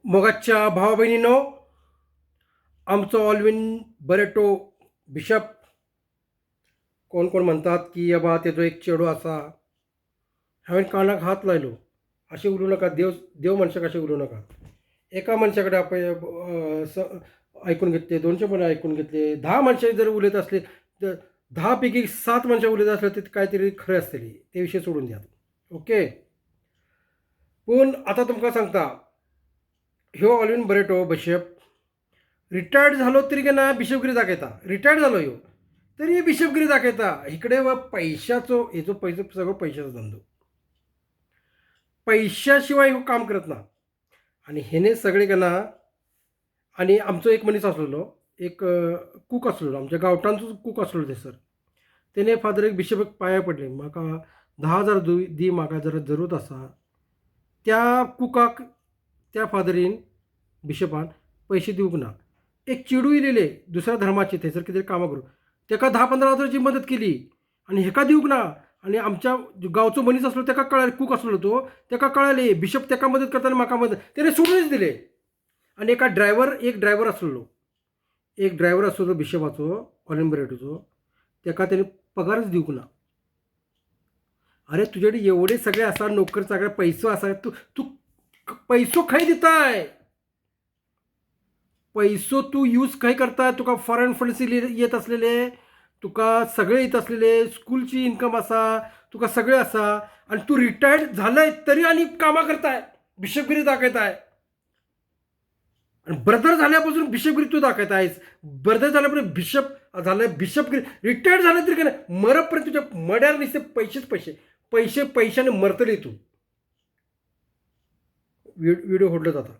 मगाच्या भावा बहिणीनो, आमचं Alwin Barreto bishop कोण कोण म्हणतात की अबा त्याचो एक चेडो असा. हांवें कानाक हात लायलो. अशें उलोवं नाका, देव देव मनशाक अशें उलोवं नाका. एका मनशा कडेन आयकून घेतले, 200 पण आयकून घेतले, 10 मनशां जर उलयत असले तर 10 पैकी 7 मनशां उलयत असले तर कांय खरें आसतली. ते विशय सोडून दियात. ओके. पूण आतां तुमकां सांगता, ह्यो ऑलविन बरेटो बिशप रिटायर्ड झालो तरी केन्ना बिशपगिरी दाखयता. रिटायर्ड जालो ह्यो तरी बिशपगिरी दाखयता. इकडे व पैशाचो हेचो पैसो सगळो पैशाचो धंदो. पैशाशिवाय ह्यो काम करत ना. आणि हेने सगळे केन्ना. आणि आमचो एक मनीस आसलेलो, एक कूक आसलेलो, आमच्या गांवठाणचोच कूक आसलेलो थंयसर. तेणे फादर एक बिशपाक पांयां पडले, म्हाका 10,000 दी, म्हाका जरा जरूरत आसा. त्या कुकाक त्या फादरीन बिशपान पयशे दिवंक ना. एक चेडूं इलेले दुसऱ्या धर्माचे थंयसर कितें कामां करूंक, ताका 10,000-15,000ची मदत केली आनी हेका दिवंक ना. आनी आमच्या गांवचो मनीस आसलो ताका कळ्ळें, कूक आसलो तो, ताका कळ्ळें बिशप ताका मदत करता आनी म्हाका मदत, तेणें सोडूनच दिलें. आनी एक ड्रायव्हर आसलेलो बिशपाचो, ऑलविन बरेटोचो, ताका तेणें पगारच दिवंक ना. अरे तुजे कडेन एवढे सगळे आसा, नोकर चाकर, पैसो आसा, तू तू पैसो खंय दिताय? पैसो तू यूज खंय करताय? तुका फॉरेन फंड्स येत असलेले, तुका सगळे येत असलेले, स्कूलची इन्कम आसा, तुका सगळे आसा, आणि तू रिटायर्ड झालंय तरी आणि कामां करताय, बिशपगिरी दाखयताय. आणि ब्रदर झाल्यापासून बिशपगिरी तू दाखयतायस. ब्रदर झाल्यापासून बिशप झालं, बिशपगिरी रिटायर्ड झालं तरी काय नाही, मरपर्यंत तुझ्या मड्याला नुसते पैसेच पैसे, पैशाने मरतली तू. व्हिडिओ होडलो जाता.